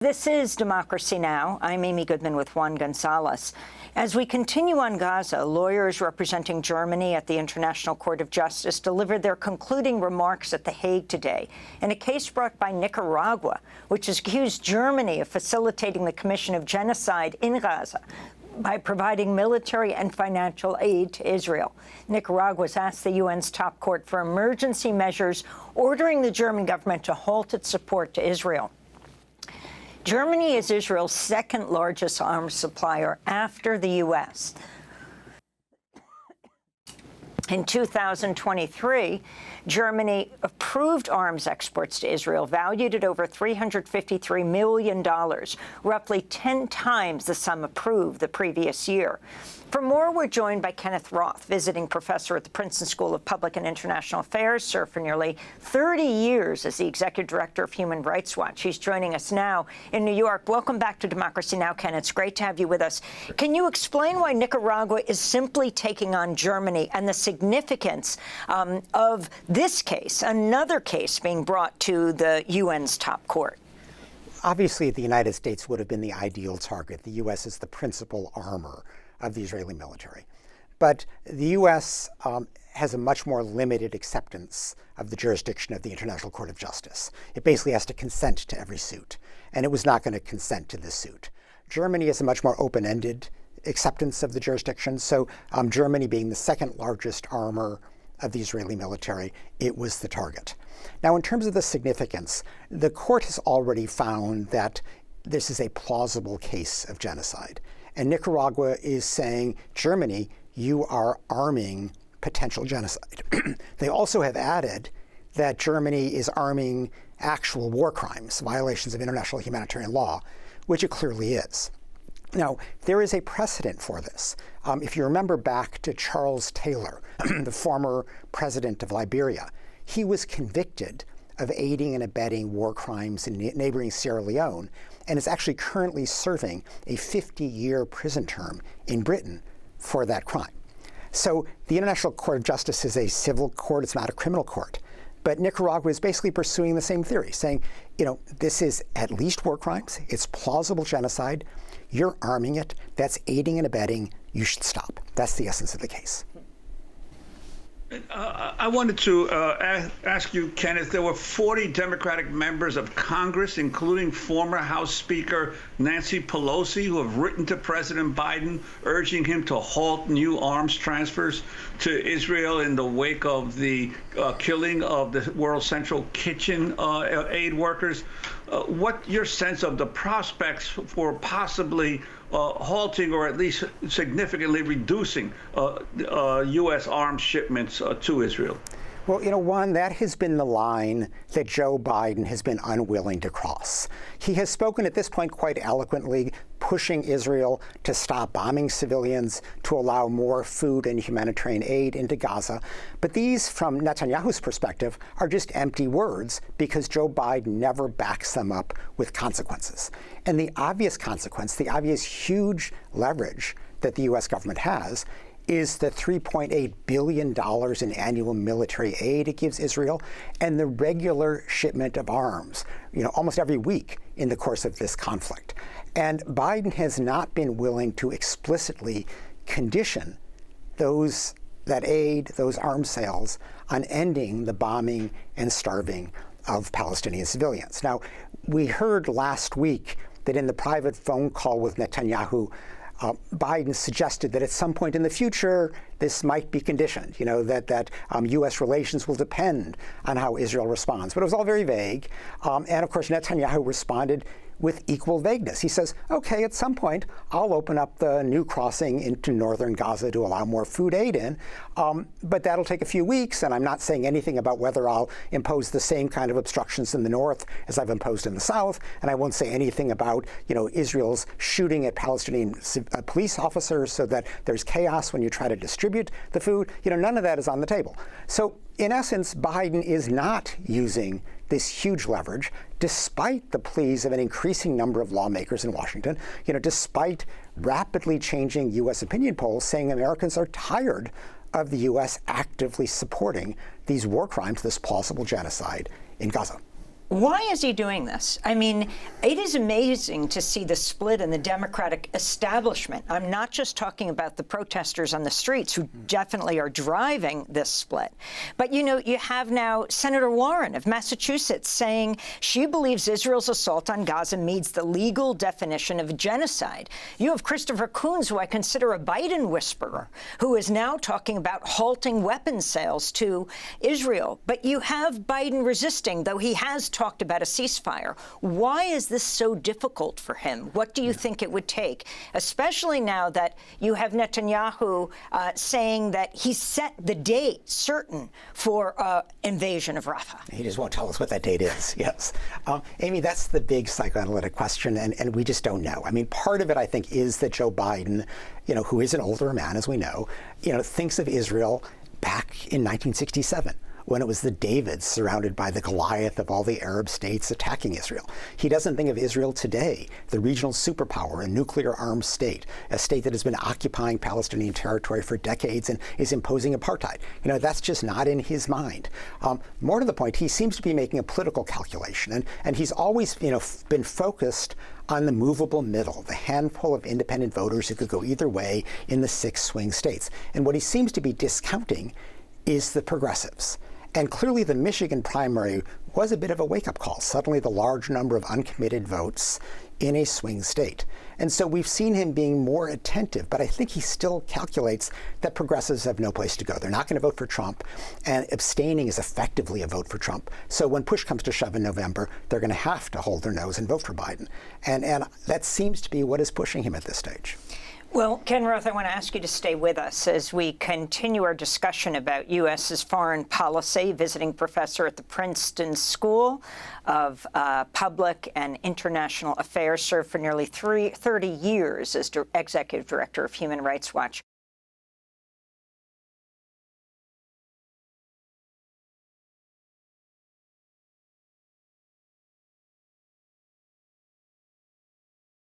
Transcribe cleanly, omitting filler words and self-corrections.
This is Democracy Now! I'm Amy Goodman with Juan Gonzalez. As we continue on Gaza, lawyers representing Germany at the International Court of Justice delivered their concluding remarks at The Hague today in a case brought by Nicaragua, which has accused Germany of facilitating the commission of genocide in Gaza by providing military and financial aid to Israel. Nicaragua has asked the UN's top court for emergency measures, ordering the German government to halt its support to Israel. Germany is Israel's second largest arms supplier after the U.S. In 2023, Germany approved arms exports to Israel valued at over $353 million, roughly 10 times the sum approved the previous year. For more, we're joined by Kenneth Roth, visiting professor at the Princeton School of Public and International Affairs, served for nearly 30 years as the executive director of Human Rights Watch. He's joining us now in New York. Welcome back to Democracy Now!, Ken. It's great to have you with us. Can you explain why Nicaragua is simply taking on Germany and the significance of this case, another case being brought to the UN's top court? Obviously, the United States would have been the ideal target. The U.S. is the principal armor of the Israeli military. But the U.S. has a much more limited acceptance of the jurisdiction of the International Court of Justice. It basically has to consent to every suit, and it was not going to consent to this suit. Germany has a much more open-ended acceptance of the jurisdiction. So Germany being the second largest armor of the Israeli military, it was the target. Now, in terms of the significance, the court has already found that this is a plausible case of genocide. And Nicaragua is saying, Germany, you are arming potential genocide. They also have added that Germany is arming actual war crimes, violations of international humanitarian law, which it clearly is. Now, there is a precedent for this. If you remember back to Charles Taylor, the former president of Liberia, he was convicted of aiding and abetting war crimes in neighboring Sierra Leone, and is actually currently serving a 50-year prison term in Britain for that crime. So the International Court of Justice is a civil court, it's not a criminal court. But Nicaragua is basically pursuing the same theory, saying, you know, this is at least war crimes, it's plausible genocide, you're arming it, that's aiding and abetting, you should stop. That's the essence of the case. I wanted to ask you, Kenneth, there were 40 Democratic members of Congress, including former House Speaker Nancy Pelosi, who have written to President Biden urging him to halt new arms transfers to Israel in the wake of the killing of the World Central Kitchen aid workers. What your sense of the prospects for possibly halting or at least significantly reducing U.S. arms shipments to Israel? Well, you know, one, that has been the line that Joe Biden has been unwilling to cross. He has spoken at this point quite eloquently, pushing Israel to stop bombing civilians, to allow more food and humanitarian aid into Gaza. But these, from Netanyahu's perspective, are just empty words because Joe Biden never backs them up with consequences. And the obvious consequence, the obvious huge leverage that the U.S. government has is the $3.8 billion in annual military aid it gives Israel and the regular shipment of arms, you know, almost every week in the course of this conflict. And Biden has not been willing to explicitly condition that aid, those arms sales, on ending the bombing and starving of Palestinian civilians. Now, we heard last week that in the private phone call with Netanyahu, Biden suggested that at some point in the future, this might be conditioned, you know, that U.S. relations will depend on how Israel responds. But it was all very vague. And of course, Netanyahu responded with equal vagueness. He says, okay, at some point, I'll open up the new crossing into northern Gaza to allow more food aid in, but that'll take a few weeks, and I'm not saying anything about whether I'll impose the same kind of obstructions in the north as I've imposed in the south, and I won't say anything about, you know, Israel's shooting at Palestinian police officers so that there's chaos when you try to distribute the food. You know, none of that is on the table. So in essence, Biden is not using this huge leverage, despite the pleas of an increasing number of lawmakers in Washington, you know, despite rapidly changing U.S. opinion polls saying Americans are tired of the U.S. actively supporting these war crimes, this plausible genocide in Gaza. Why is he doing this? I mean, it is amazing to see the split in the Democratic establishment. I'm not just talking about the protesters on the streets who definitely are driving this split. But, you know, you have now Senator Warren of Massachusetts saying she believes Israel's assault on Gaza meets the legal definition of genocide. You have Christopher Coons, who I consider a Biden whisperer, who is now talking about halting weapons sales to Israel. But you have Biden resisting, though he has talked about a ceasefire. Why is this so difficult for him? What do you think it would take, especially now that you have Netanyahu saying that he set the date certain for invasion of Rafah? He just won't tell us what that date is. Yes. Amy, that's the big psychoanalytic question, and we just don't know. I mean, part of it, I think, is that Joe Biden, you know, who is an older man, as we know, you know, thinks of Israel back in 1967. When it was the Davids surrounded by the Goliath of all the Arab states attacking Israel. He doesn't think of Israel today, the regional superpower, a nuclear-armed state, a state that has been occupying Palestinian territory for decades and is imposing apartheid. You know, that's just not in his mind. More to the point, he seems to be making a political calculation, and he's always, you know, been focused on the movable middle, the handful of independent voters who could go either way in the 6 swing states. And what he seems to be discounting is the progressives. And clearly the Michigan primary was a bit of a wake-up call, suddenly the large number of uncommitted votes in a swing state. And so we've seen him being more attentive, but I think he still calculates that progressives have no place to go. They're not going to vote for Trump, and abstaining is effectively a vote for Trump. So when push comes to shove in November, they're going to have to hold their nose and vote for Biden. And that seems to be what is pushing him at this stage. Well, Ken Roth, I want to ask you to stay with us as we continue our discussion about U.S.'s foreign policy. Visiting professor at the Princeton School of Public and International Affairs, served for nearly 30 years as executive director of Human Rights Watch.